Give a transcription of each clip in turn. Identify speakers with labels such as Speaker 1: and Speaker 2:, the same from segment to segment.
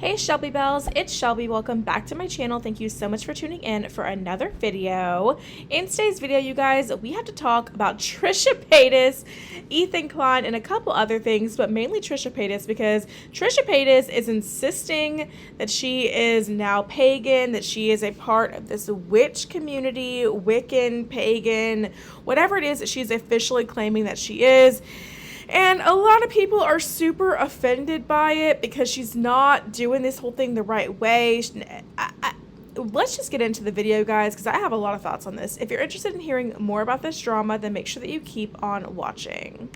Speaker 1: Hey Shelby Bells, it's Shelby. Welcome back to my channel. Thank you so much for tuning in for another video. In today's video, you guys, we have to talk about Trisha Paytas, Ethan Klein, and a couple other things, but mainly Trisha Paytas because Trisha Paytas is insisting that she is now pagan, that she is a part of this witch community, Wiccan, pagan, whatever it is that she's officially claiming that she is. And a lot of people are super offended by it because she's not doing this whole thing the right way. Let's just get into the video, guys, because I have a lot of thoughts on this. If you're interested in hearing more about this drama, then make sure that you keep on watching.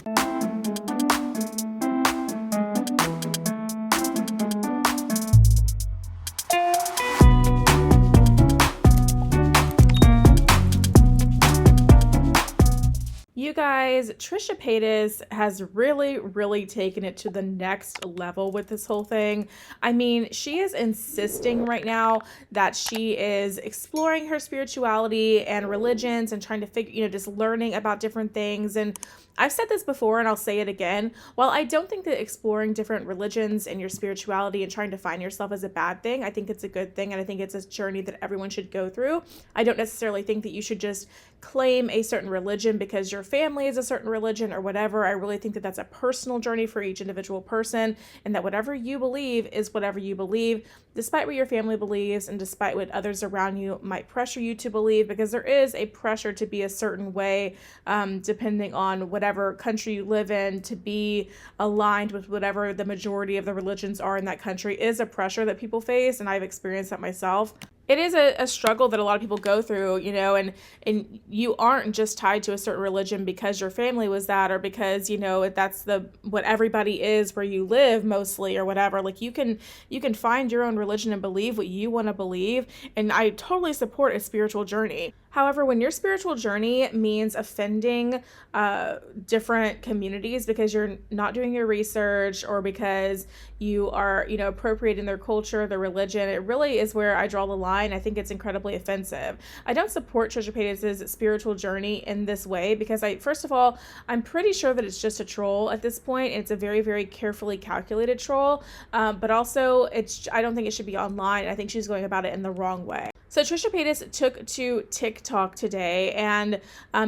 Speaker 1: You guys, Trisha Paytas has really taken it to the next level with this whole thing. I mean, she is insisting right now that she is exploring her spirituality and religions and trying to figure, just learning about different things. And I've said this before and I'll say it again. While I don't think that exploring different religions and your spirituality and trying to find yourself is a bad thing, I think it's a good thing and I think it's a journey that everyone should go through. I don't necessarily think that you should just claim a certain religion because your family is a certain religion or whatever. I really think that that's a personal journey for each individual person and that whatever you believe is whatever you believe, despite what your family believes and despite what others around you might pressure you to believe, because there is a pressure to be a certain way depending on whatever country you live in, to be aligned with whatever the majority of the religions are in that country is a pressure that people face, and I've experienced that myself. It is a struggle that a lot of people go through, and you aren't just tied to a certain religion because your family was that or because, that's what everybody is where you live mostly or whatever. Like you can find your own religion and believe what you want to believe. And I totally support a spiritual journey. However, when your spiritual journey means offending different communities because you're not doing your research or because you are, appropriating their culture, their religion, it really is where I draw the line. I think it's incredibly offensive. I don't support Trisha Paytas' spiritual journey in this way because first of all, I'm pretty sure that it's just a troll at this point. It's a very, very carefully calculated troll, but also I don't think it should be online. I think she's going about it in the wrong way. So Trisha Paytas took to TikTok today, and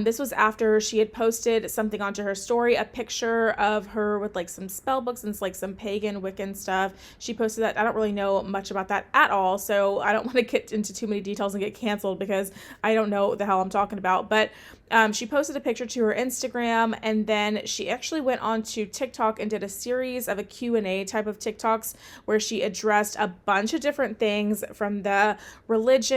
Speaker 1: this was after she had posted something onto her story, a picture of her with like some spell books and like some pagan Wiccan stuff. She posted that. I don't really know much about that at all, so I don't want to get into too many details and get canceled because I don't know what the hell I'm talking about. But she posted a picture to her Instagram, and then she actually went on to TikTok and did a series of a Q&A type of TikToks where she addressed a bunch of different things from the religion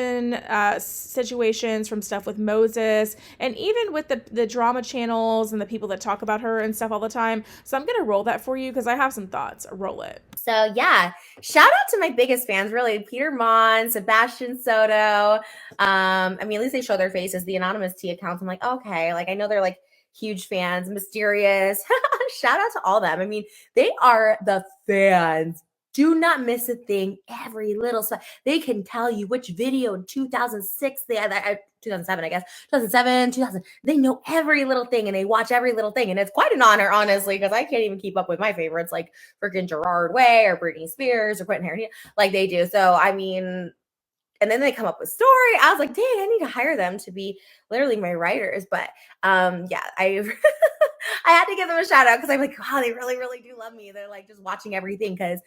Speaker 1: situations, from stuff with Moses, and even with the drama channels and the people that talk about her and stuff all the time. So I'm gonna roll that for you because I have some thoughts. Roll it.
Speaker 2: So yeah, shout out to my biggest fans, really, Peter Mon, Sebastian Soto. At least they show their faces, the anonymous T accounts. I'm like, okay, like I know they're like huge fans, mysterious. Shout out to all them. They are the fans. Do not miss a thing. Every little stuff. They can tell you which video in 2006 they had. 2007, I guess. 2007, 2000. They know every little thing and they watch every little thing. And it's quite an honor, honestly, because I can't even keep up with my favorites like freaking Gerard Way or Britney Spears or Quentin Tarantino like they do. So, and then they come up with story. I was like, dang, I need to hire them to be literally my writers. But I I had to give them a shout out because I'm like, wow, they really do love me. They're like just watching everything because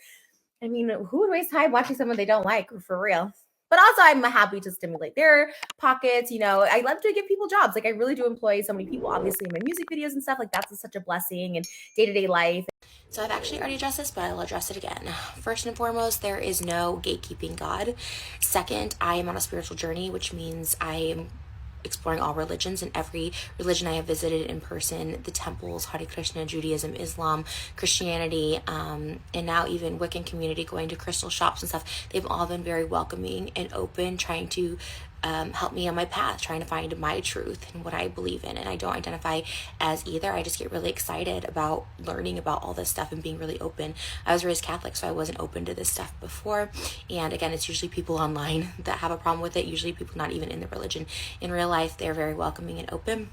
Speaker 2: who would waste time watching someone they don't like, for real? But also, I'm happy to stimulate their pockets. I love to give people jobs. Like, I really do employ so many people, obviously, in my music videos and stuff. Like, that's such a blessing in day-to-day life.
Speaker 3: So I've actually already addressed this, but I'll address it again. First and foremost, there is no gatekeeping God. Second, I am on a spiritual journey, which means I am exploring all religions, and every religion I have visited in person, the temples, Hare Krishna, Judaism, Islam, Christianity, and now even Wiccan community, going to crystal shops and stuff, they've all been very welcoming and open, trying to help me on my path, trying to find my truth and what I believe in. And I don't identify as either. I just get really excited about learning about all this stuff and being really open. I was raised Catholic, so I wasn't open to this stuff before. And again, it's usually people online that have a problem with it, usually people not even in the religion. In real life, they're very welcoming and open.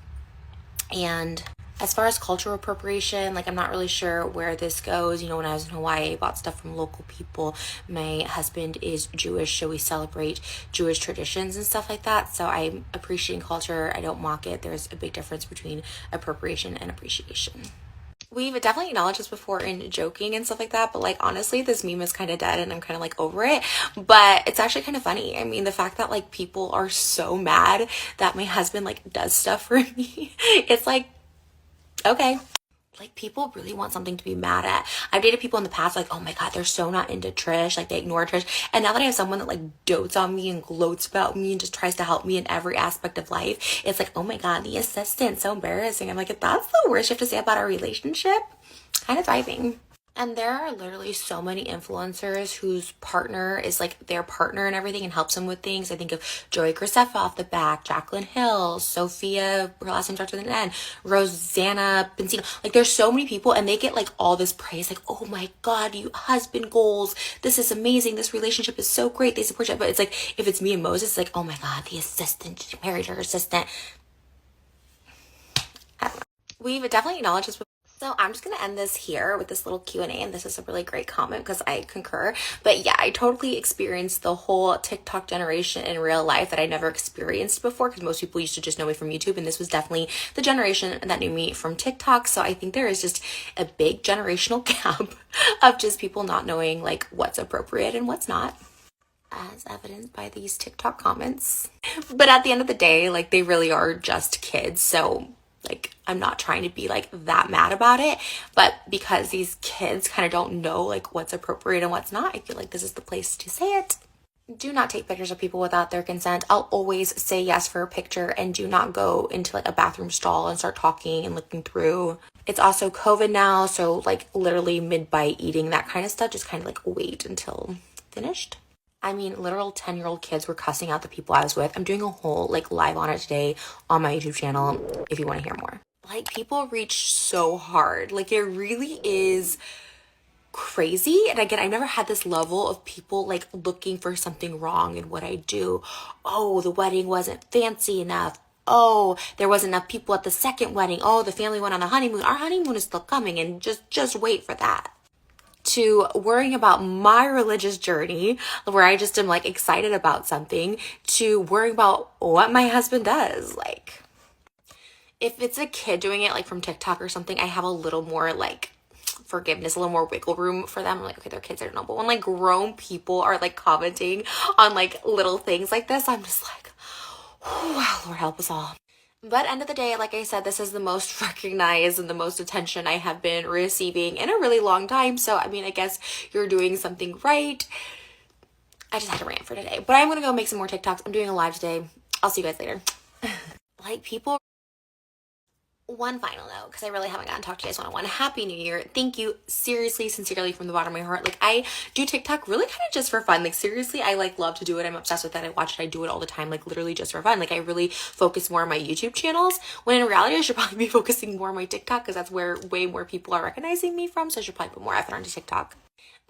Speaker 3: And As far as cultural appropriation, like I'm not really sure where this goes. You know, when I was in Hawaii, I bought stuff from local people. My husband is Jewish, so we celebrate Jewish traditions and stuff like that. So I'm appreciating culture. I don't mock it. There's a big difference between appropriation and appreciation. We've definitely acknowledged this before in joking and stuff like that, but like honestly, this meme is kind of dead and I'm kind of like over it. But it's actually kind of funny. I mean, the fact that like people are so mad that my husband like does stuff for me, it's like, okay. Like people really want something to be mad at. I've dated people in the past like, oh my god, they're so not into Trish, like they ignore Trish. And now that I have someone that like dotes on me and gloats about me and just tries to help me in every aspect of life, it's like, oh my god, the assistant, so embarrassing. I'm like, if that's the worst you have to say about our relationship, kind of thriving. And there are literally so many influencers whose partner is like their partner and everything and helps them with things. I think of Joey Graceffa off the back, Jaclyn Hill, Sophia, her last name starts with an N, Rosanna Benzino. Like there's so many people and they get like all this praise. Like, oh my god, you husband goals. This is amazing. This relationship is so great. They support you. But it's like, if it's me and Moses, it's like, oh my god, the assistant. She married her assistant. I don't know. We've definitely acknowledged this before. So I'm just going to end this here with this little Q&A, and this is a really great comment because I concur. But yeah, I totally experienced the whole TikTok generation in real life that I never experienced before because most people used to just know me from YouTube, and this was definitely the generation that knew me from TikTok. So I think there is just a big generational gap of just people not knowing like what's appropriate and what's not, as evidenced by these TikTok comments. But at the end of the day, like they really are just kids. So like, I'm not trying to be like that mad about it, but because these kids kind of don't know like what's appropriate and what's not, I feel like this is the place to say it. Do not take pictures of people without their consent. I'll always say yes for a picture, and do not go into like a bathroom stall and start talking and looking through. It's also COVID now, so like literally mid-bite eating, that kind of stuff, just kind of like wait until finished. I mean, literal 10-year-old kids were cussing out the people I was with. I'm doing a whole like live on it today on my YouTube channel if you want to hear more. Like people reach so hard. Like it really is crazy. And again, I've never had this level of people like looking for something wrong in what I do. Oh, the wedding wasn't fancy enough. Oh, there wasn't enough people at the second wedding. Oh, the family went on a honeymoon. Our honeymoon is still coming, and just wait for that. To worrying about my religious journey where I just am like excited about something, to worrying about what my husband does. Like if it's a kid doing it like from TikTok or something, I have a little more like forgiveness, a little more wiggle room for them. I'm like, okay, they're kids, I don't know. But when like grown people are like commenting on like little things like this, I'm just like, oh, wow, Lord help us all. But end of the day, like I said, this is the most recognized and the most attention I have been receiving in a really long time. So, I mean, I guess you're doing something right. I just had to rant for today. But I'm going to go make some more TikToks. I'm doing a live today. I'll see you guys later. Like people... One final note, because I really haven't gotten to talk to you guys one-on-one. Happy New Year. Thank you, seriously, sincerely, from the bottom of my heart. Like, I do TikTok really kind of just for fun. Like, seriously, I, like, love to do it. I'm obsessed with it. I watch it. I do it all the time, like, literally just for fun. Like, I really focus more on my YouTube channels, when in reality, I should probably be focusing more on my TikTok, because that's where way more people are recognizing me from, so I should probably put more effort onto TikTok.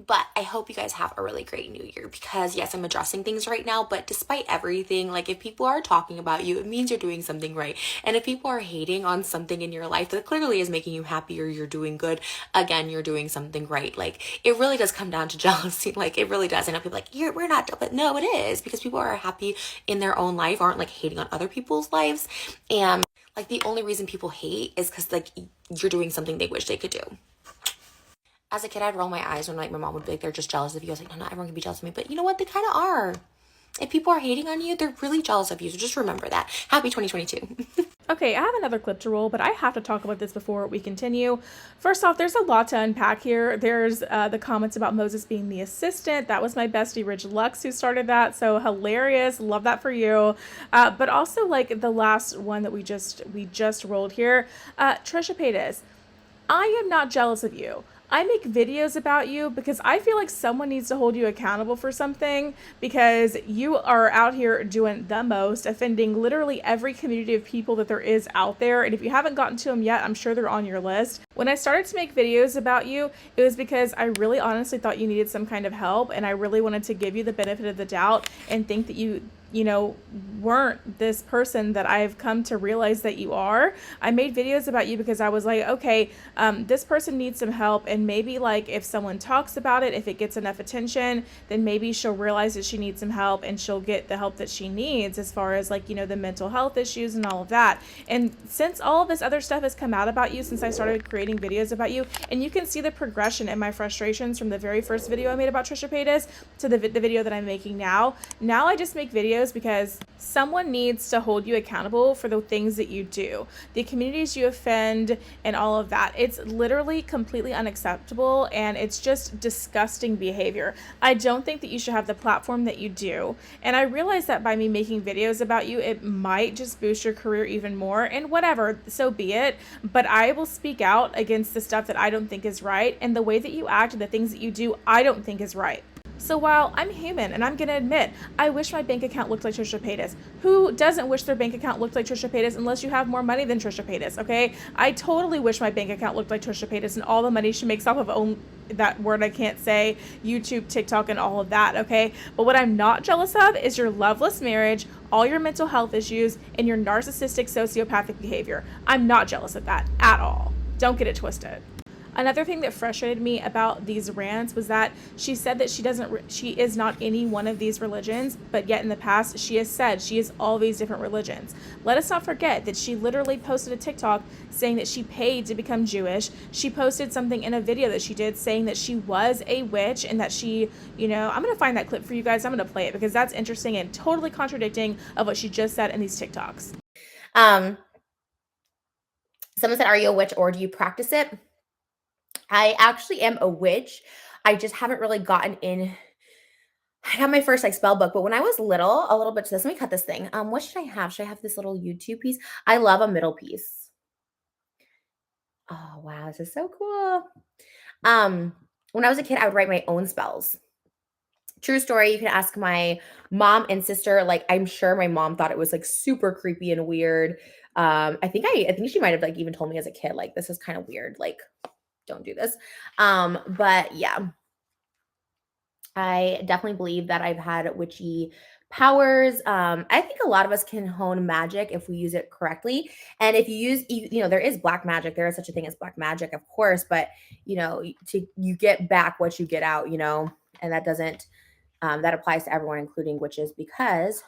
Speaker 3: But I hope you guys have a really great new year, because yes, I'm addressing things right now, but despite everything, like if people are talking about you, it means you're doing something right. And if people are hating on something in your life that clearly is making you happy or you're doing good, again, you're doing something right. Like it really does come down to jealousy. Like it really does. I know people are like, we're not, but no, it is, because people are happy in their own life, aren't like hating on other people's lives. And like the only reason people hate is because like you're doing something they wish they could do. As a kid, I'd roll my eyes when like my mom would be like, they're just jealous of you. I was like, no, not everyone can be jealous of me. But you know what? They kind of are. If people are hating on you, they're really jealous of you. So just remember that. Happy 2022.
Speaker 1: Okay, I have another clip to roll, but I have to talk about this before we continue. First off, there's a lot to unpack here. There's the comments about Moses being the assistant. That was my bestie, Ridge Lux, who started that. So hilarious. Love that for you. But also like the last one that we just rolled here. Trisha Paytas. I am not jealous of you. I make videos about you because I feel like someone needs to hold you accountable for something, because you are out here doing the most, offending literally every community of people that there is out there. And if you haven't gotten to them yet, I'm sure they're on your list. When I started to make videos about you, it was because I really honestly thought you needed some kind of help, and I really wanted to give you the benefit of the doubt and think that you weren't this person that I've come to realize that you are. I made videos about you because I was like, okay, this person needs some help, and maybe like if someone talks about it, if it gets enough attention, then maybe she'll realize that she needs some help and she'll get the help that she needs as far as like, the mental health issues and all of that. And since all of this other stuff has come out about you, since I started creating videos about you, and you can see the progression in my frustrations from the very first video I made about Trisha Paytas to the video that I'm making now. Now I just make videos because someone needs to hold you accountable for the things that you do, the communities you offend, and all of that. It's literally completely unacceptable, and it's just disgusting behavior. I don't think that you should have the platform that you do, and I realize that by me making videos about you, it might just boost your career even more, and whatever, so be it. But I will speak out against the stuff that I don't think is right, and the way that you act and the things that you do, I don't think is right. So while I'm human, and I'm going to admit, I wish my bank account looked like Trisha Paytas. Who doesn't wish their bank account looked like Trisha Paytas unless you have more money than Trisha Paytas, okay? I totally wish my bank account looked like Trisha Paytas and all the money she makes off of that word I can't say, YouTube, TikTok, and all of that, okay? But what I'm not jealous of is your loveless marriage, all your mental health issues, and your narcissistic sociopathic behavior. I'm not jealous of that at all. Don't get it twisted. Another thing that frustrated me about these rants was that she said that she is not any one of these religions, but yet in the past she has said she is all these different religions. Let us not forget that she literally posted a TikTok saying that she paid to become Jewish. She posted something in a video that she did saying that she was a witch and that she, I'm going to find that clip for you guys. I'm going to play it because that's interesting and totally contradicting of what she just said in these TikToks.
Speaker 2: Someone said, are you a witch or do you practice it? I actually am a witch. I just haven't really gotten in. I got my first spell book, but when I was little, a little bit to this, let me cut this thing. What should I have? Should I have this little YouTube piece? I love a middle piece. Oh, wow. This is so cool. When I was a kid, I would write my own spells. True story. You can ask my mom and sister. I'm sure my mom thought it was super creepy and weird. I think she might have even told me as a kid, this is kind of weird. Don't do this. But yeah, I definitely believe that I've had witchy powers. I think a lot of us can hone magic if we use it correctly. And if you use, there is black magic. There is such a thing as black magic, of course, but you get back what you get out, and that doesn't, that applies to everyone, including witches, because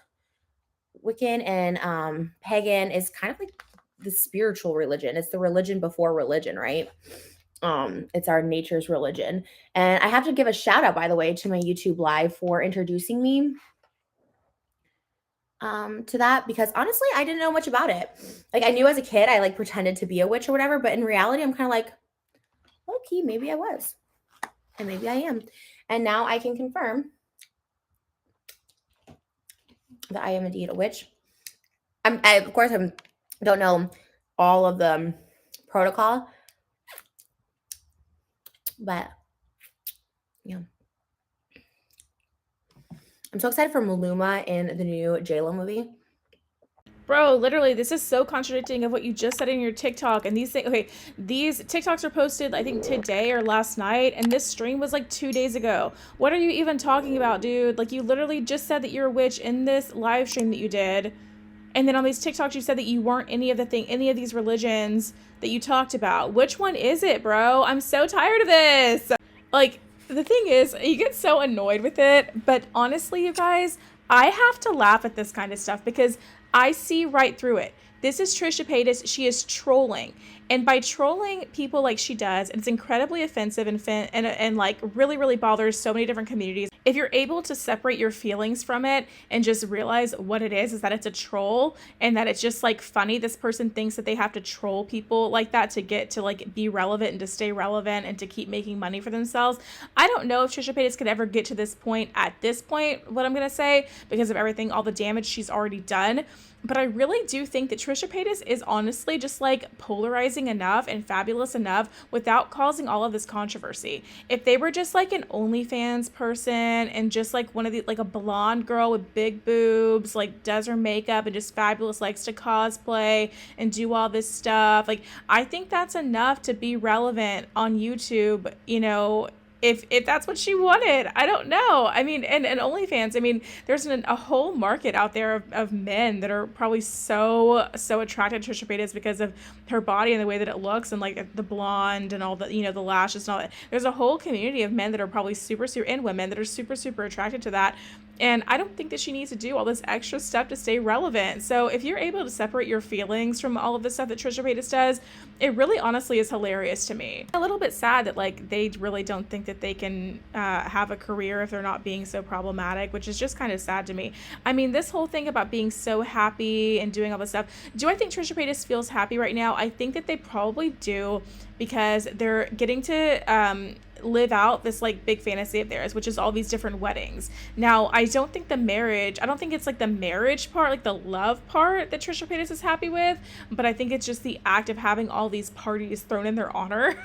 Speaker 2: Wiccan and pagan is kind of like the spiritual religion. It's the religion before religion, right? It's our nature's religion. And I have to give a shout out, by the way, to my YouTube live for introducing me to that, because honestly, I didn't know much about it. I knew as a kid, I pretended to be a witch or whatever, but in reality, I'm kind of low key, maybe I was, and maybe I am. And now I can confirm that I am indeed a witch. Of course, I don't know all of the protocol, but yeah. I'm so excited for Maluma in the new JLo movie.
Speaker 1: Bro, literally, this is so contradicting of what you just said in your TikTok. And these things, okay, these TikToks are posted, I think, today or last night. And this stream was 2 days ago. What are you even talking about, dude? You literally just said that you're a witch in this live stream that you did. And then on these TikToks, you said that you weren't any of these religions that you talked about. Which one is it, bro? I'm so tired of this. The thing is, you get so annoyed with it. But honestly, you guys, I have to laugh at this kind of stuff because I see right through it. This is Trisha Paytas. She is trolling. And by trolling people like she does, it's incredibly offensive and really, really bothers so many different communities. If you're able to separate your feelings from it and just realize what it is that it's a troll and that it's just funny, this person thinks that they have to troll people like that to get to be relevant and to stay relevant and to keep making money for themselves. I don't know if Trisha Paytas could ever get to this point at this point, what I'm going to say, because of everything, all the damage she's already done. But I really do think that Trisha Paytas is honestly just polarizing enough and fabulous enough without causing all of this controversy. If they were just an OnlyFans person and just one of the a blonde girl with big boobs, does her makeup and just fabulous, likes to cosplay and do all this stuff, I think that's enough to be relevant on YouTube, if that's what she wanted. I don't know. I mean, and OnlyFans, I mean, there's a whole market out there of men that are probably so attracted to Trisha Paytas because of her body and the way that it looks, and like the blonde and all the, you know, the lashes and all that. There's a whole community of men that are probably super, and women that are super attracted to that. And I don't think that she needs to do all this extra stuff to stay relevant. So if you're able to separate your feelings from all of the stuff that Trisha Paytas does, it really honestly is hilarious to me. A little bit sad that like they really don't think that they can have a career if they're not being so problematic, which is just kind of sad to me. I mean, this whole thing about being so happy and doing all this stuff, do I think Trisha Paytas feels happy right now? I think that they probably do, because they're getting to live out this like big fantasy of theirs, which is all these different weddings. Now, I don't think it's like the marriage part, like the love part that Trisha Paytas is happy with, but I think it's just the act of having all these parties thrown in their honor.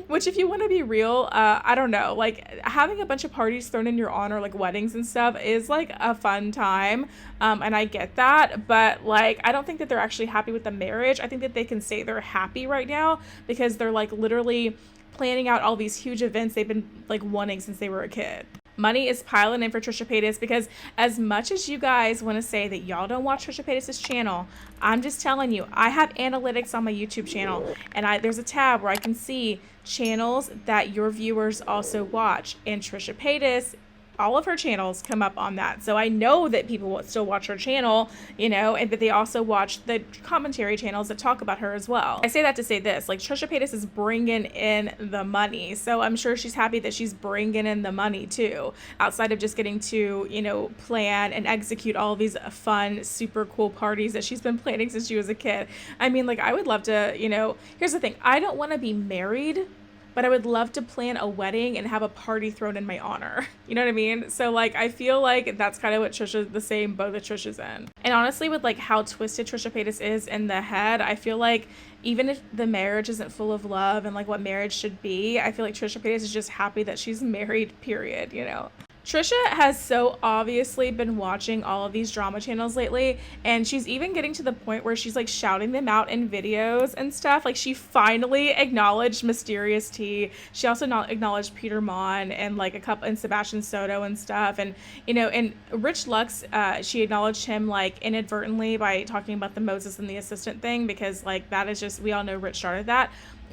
Speaker 1: Which, if you want to be real, I don't know, like having a bunch of parties thrown in your honor, like weddings and stuff, is like a fun time. And I get that, but like, I don't think that they're actually happy with the marriage. I think that they can say they're happy right now because they're like literally planning out all these huge events they've been like wanting since they were a kid. Money is piling in for Trisha Paytas, because as much as you guys want to say that y'all don't watch Trisha Paytas' channel, I'm just telling you, I have analytics on my YouTube channel, and there's a tab where I can see channels that your viewers also watch, and Trisha Paytas, all of her channels come up on that. So I know that people will still watch her channel, you know, but they also watch the commentary channels that talk about her as well. I say that to say this, like Trisha Paytas is bringing in the money. So I'm sure she's happy that she's bringing in the money too, outside of just getting to, you know, plan and execute all of these fun, super cool parties that she's been planning since she was a kid. I mean, like, I would love to, you know, here's the thing. I don't want to be married, but I would love to plan a wedding and have a party thrown in my honor. You know what I mean? So like, I feel like that's kind of what the same boat that Trisha's in. And honestly, with like how twisted Trisha Paytas is in the head, I feel like even if the marriage isn't full of love and like what marriage should be, I feel like Trisha Paytas is just happy that she's married, period, you know? Trisha has so obviously been watching all of these drama channels lately, and she's even getting to the point where she's like shouting them out in videos and stuff. Like, she finally acknowledged Mysterious T. She also acknowledged Peter Mon and like a couple, and Sebastian Soto and stuff. And, you know, and Rich Lux, she acknowledged him like inadvertently by talking about the Moses and the assistant thing, because like that is just, we all know Rich started that.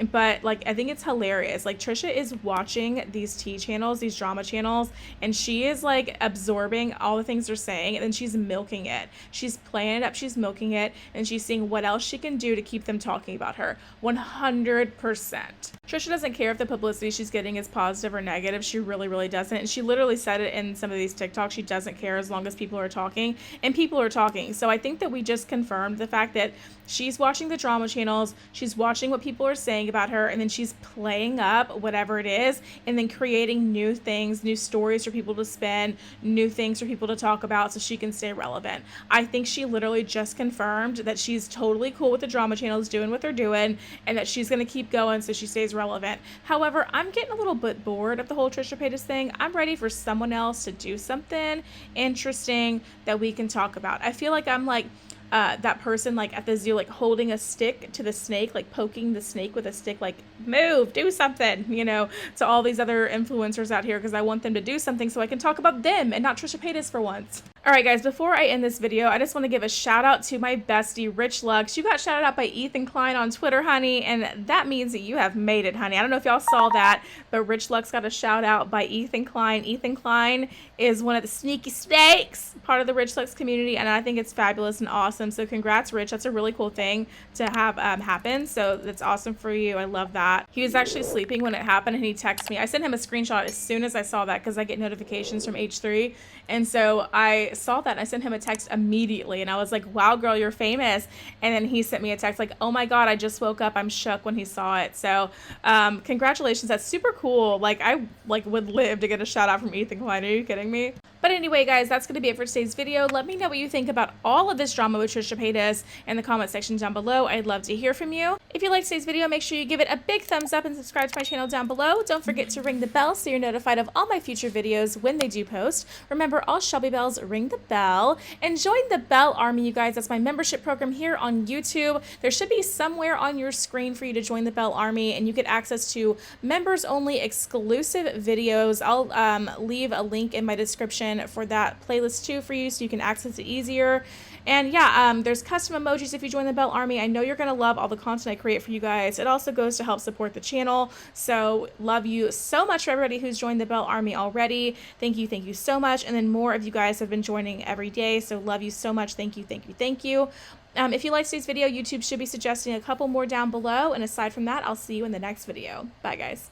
Speaker 1: But like, I think it's hilarious. Like, Trisha is watching these T channels, these drama channels, and she is like absorbing all the things they're saying, and then she's milking it. She's playing it up, she's milking it, and she's seeing what else she can do to keep them talking about her. 100%. Trisha doesn't care if the publicity she's getting is positive or negative. She really doesn't. And she literally said it in some of these TikToks. She doesn't care as long as people are talking, and people are talking. So I think that we just confirmed the fact that she's watching the drama channels, she's watching what people are saying about her, and then she's playing up whatever it is, and then creating new things, new stories for people to spin, new things for people to talk about so she can stay relevant. I think she literally just confirmed that she's totally cool with the drama channels doing what they're doing, and that she's going to keep going so she stays relevant. However, I'm getting a little bit bored of the whole Trisha Paytas thing. I'm ready for someone else to do something interesting that we can talk about. I feel like I'm like that person like at the zoo, like holding a stick to the snake, like poking the snake with a stick, like move, do something, you know, to all these other influencers out here, because I want them to do something so I can talk about them and not Trisha Paytas for once. All right, guys, before I end this video, I just want to give a shout out to my bestie, Rich Lux. You got shouted out by Ethan Klein on Twitter, honey, and that means that you have made it, honey. I don't know if y'all saw that, but Rich Lux got a shout out by Ethan Klein. Ethan Klein is one of the sneaky snakes, part of the Rich Lux community, and I think it's fabulous and awesome. So congrats, Rich. That's a really cool thing to have happen. So that's awesome for you. I love that. He was actually sleeping when it happened, and he texted me. I sent him a screenshot as soon as I saw that, because I get notifications from H3. And so I saw that, and I sent him a text immediately, and I was like, wow, girl, you're famous. And then he sent me a text like, oh my God, I just woke up. I'm shook when he saw it. So congratulations. That's super cool. Like, I like would live to get a shout out from Ethan Klein. Are you kidding me? But anyway, guys, that's going to be it for today's video. Let me know what you think about all of this drama with Trisha Paytas in the comment section down below. I'd love to hear from you. If you liked today's video, make sure you give it a big thumbs up and subscribe to my channel down below. Don't forget to ring the bell so you're notified of all my future videos when they do post. Remember, all Shelby Bells ring the bell. And join the Bell Army, you guys. That's my membership program here on YouTube. There should be somewhere on your screen for you to join the Bell Army, and you get access to members-only exclusive videos. I'll leave a link in my description for that playlist too for you so you can access it easier. And yeah, there's custom emojis if you join the Bell Army. I know you're going to love all the content I create for you guys. It also goes to help support the channel. So love you so much for everybody who's joined the Bell Army already. Thank you so much. And then more of you guys have been joining every day. So love you so much. Thank you. If you liked today's video, YouTube should be suggesting a couple more down below. And aside from that, I'll see you in the next video. Bye, guys.